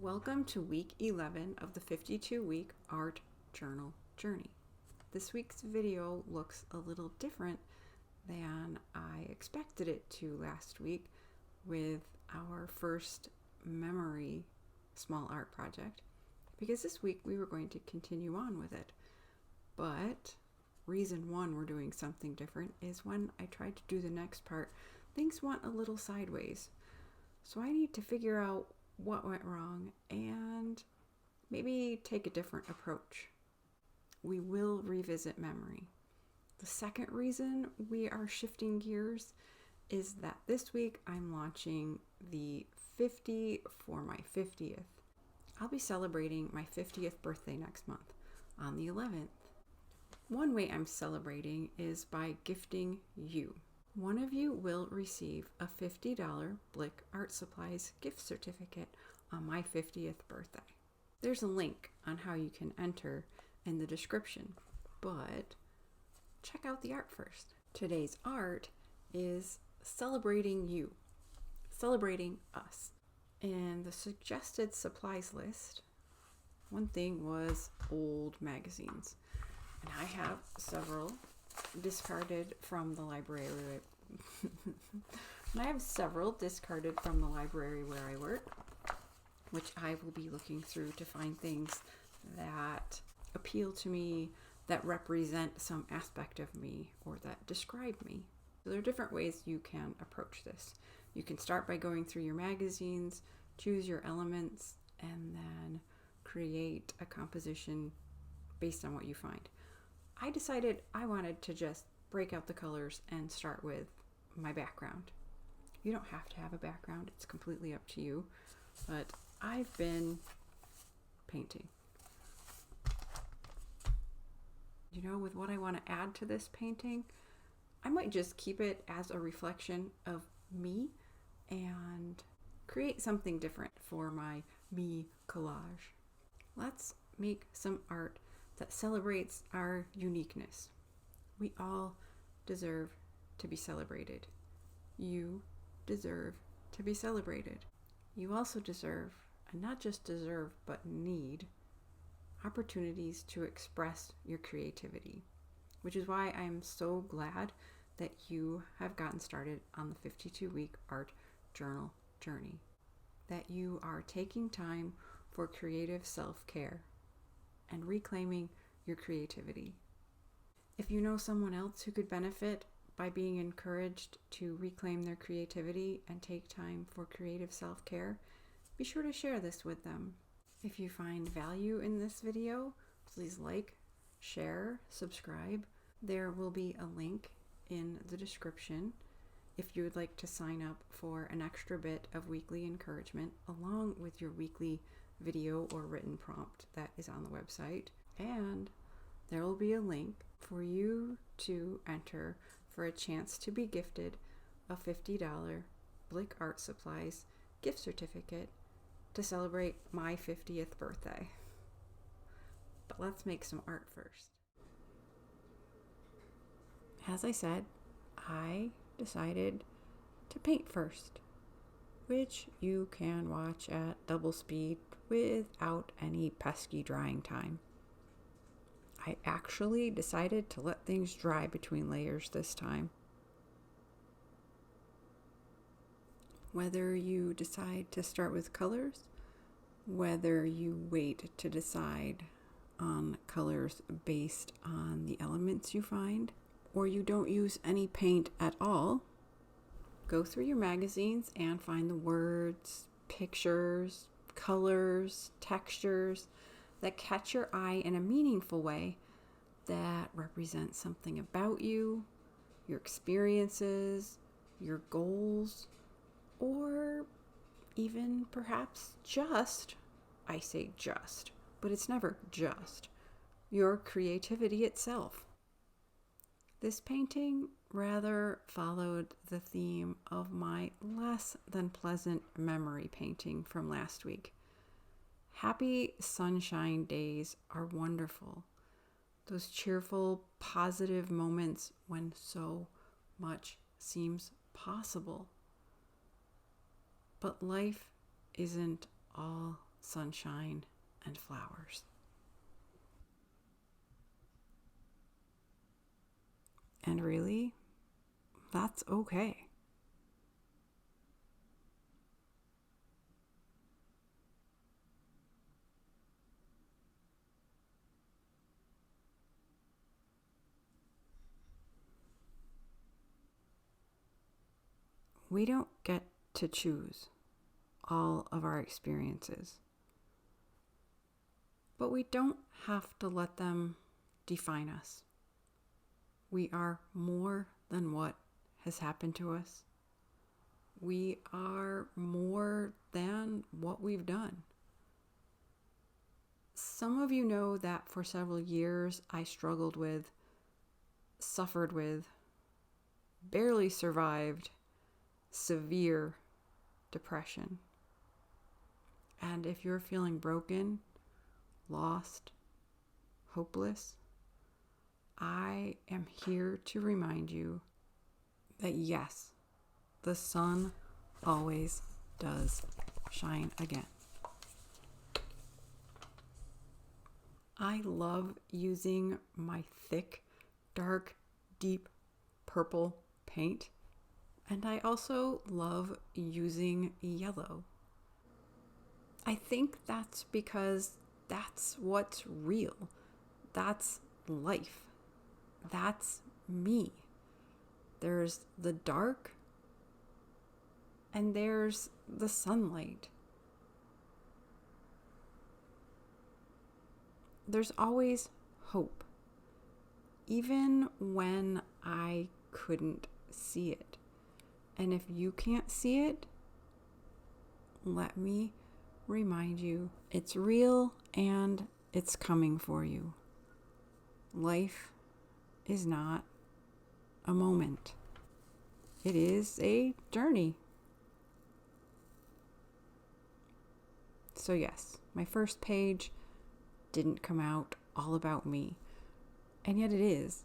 Welcome to week 11 of the 52-week art journal journey. This week's video looks a little different than I expected it to last week with our first memory small art project, because this week we were going to continue on with it. But reason one we're doing something different is when I tried to do the next part, things went a little sideways. So I need to figure out what went wrong and maybe take a different approach. We will revisit memory. The second reason we are shifting gears is that this week I'm launching the 50 for my 50th. I'll be celebrating my 50th birthday next month on the 11th. One way I'm celebrating is by gifting you. One of you will receive a $50 Blick Art Supplies gift certificate on my 50th birthday. There's a link on how you can enter in the description, but check out the art first. Today's art is celebrating you, celebrating us. In the suggested supplies list, one thing was old magazines, and I have several discarded from the library where I work, which I will be looking through to find things that appeal to me, that represent some aspect of me, or that describe me. So there are different ways you can approach this. You can start by going through your magazines, choose your elements, and then create a composition based on what you find. I decided I wanted to just break out the colors and start with my background. You don't have to have a background, it's completely up to you, but I've been painting. You know, with what I want to add to this painting, I might just keep it as a reflection of me and create something different for my me collage. Let's make some art that celebrates our uniqueness. We all deserve to be celebrated. You deserve to be celebrated. You also deserve, and not just deserve, but need, opportunities to express your creativity, which is why I'm so glad that you have gotten started on the 52-week art journal journey, that you are taking time for creative self-care and reclaiming your creativity. If you know someone else who could benefit by being encouraged to reclaim their creativity and take time for creative self-care, be sure to share this with them. If you find value in this video, please like, share, subscribe. There will be a link in the description if you would like to sign up for an extra bit of weekly encouragement along with your weekly video or written prompt that is on the website. And there will be a link for you to enter for a chance to be gifted a $50 Blick Art Supplies gift certificate to celebrate my 50th birthday. But let's make some art first. As I said, I decided to paint first, which you can watch at double speed without any pesky drying time. I actually decided to let things dry between layers this time. Whether you decide to start with colors, whether you wait to decide on colors based on the elements you find, or you don't use any paint at all, go through your magazines and find the words, pictures, colors, textures that catch your eye in a meaningful way, that represent something about you, your experiences, your goals, or even perhaps just, I say just, but it's never just, your creativity itself. This painting rather followed the theme of my less than pleasant memory painting from last week. Happy sunshine days are wonderful. Those cheerful, positive moments when so much seems possible. But life isn't all sunshine, and flowers. And really, that's okay. We don't get to choose all of our experiences, but we don't have to let them define us. We are more than what has happened to us. We are more than what we've done. Some of you know that for several years I struggled with, suffered with, barely survived severe depression. And if you're feeling broken, lost, hopeless, I am here to remind you that yes, the sun always does shine again. I love using my thick, dark, deep purple paint, and I also love using yellow. I think that's because that's what's real. That's life. That's me. There's the dark and there's the sunlight. There's always hope, even when I couldn't see it. And if you can't see it, let me remind you, it's real and it's coming for you. Life is not a moment. It is a journey. So yes, my first page didn't come out all about me, and yet it is.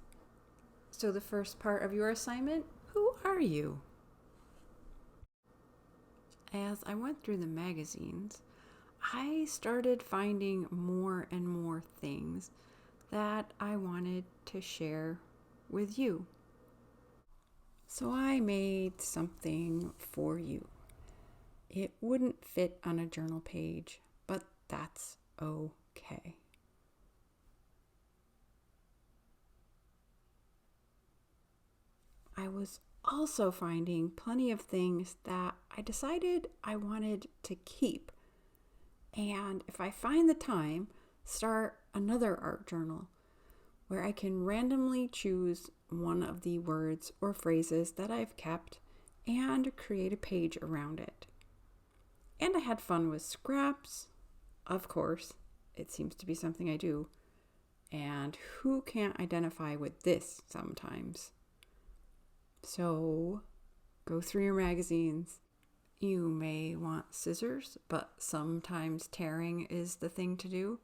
So the first part of your assignment, who are you? As I went through the magazines, I started finding more and more things that I wanted to share with you. So I made something for you. It wouldn't fit on a journal page, but that's okay. I was also finding plenty of things that I decided I wanted to keep. And if I find the time, start another art journal where I can randomly choose one of the words or phrases that I've kept and create a page around it. And I had fun with scraps, of course. It seems to be something I do. And who can't identify with this sometimes? So go through your magazines. You may want scissors, but sometimes tearing is the thing to do.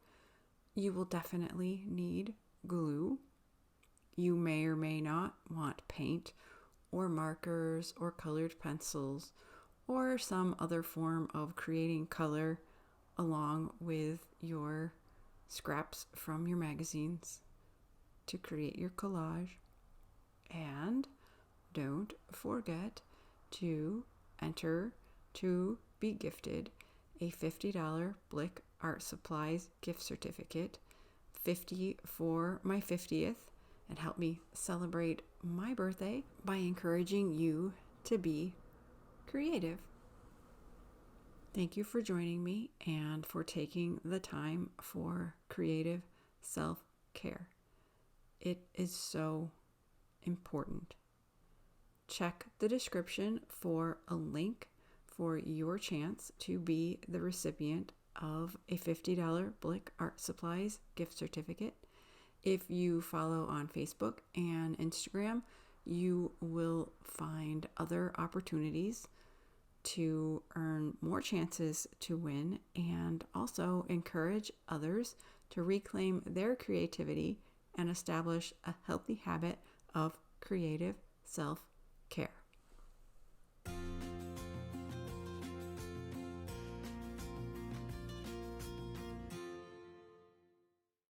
You will definitely need glue. You may or may not want paint or markers or colored pencils or some other form of creating color along with your scraps from your magazines to create your collage. And don't forget to enter to be gifted a $50 Blick Art Supplies gift certificate, $50 for my 50th, and help me celebrate my birthday by encouraging you to be creative. Thank you for joining me and for taking the time for creative self-care. It is so important. Check the description for a link for your chance to be the recipient of a $50 Blick Art Supplies gift certificate. If you follow on Facebook and Instagram, you will find other opportunities to earn more chances to win and also encourage others to reclaim their creativity and establish a healthy habit of creative self-care.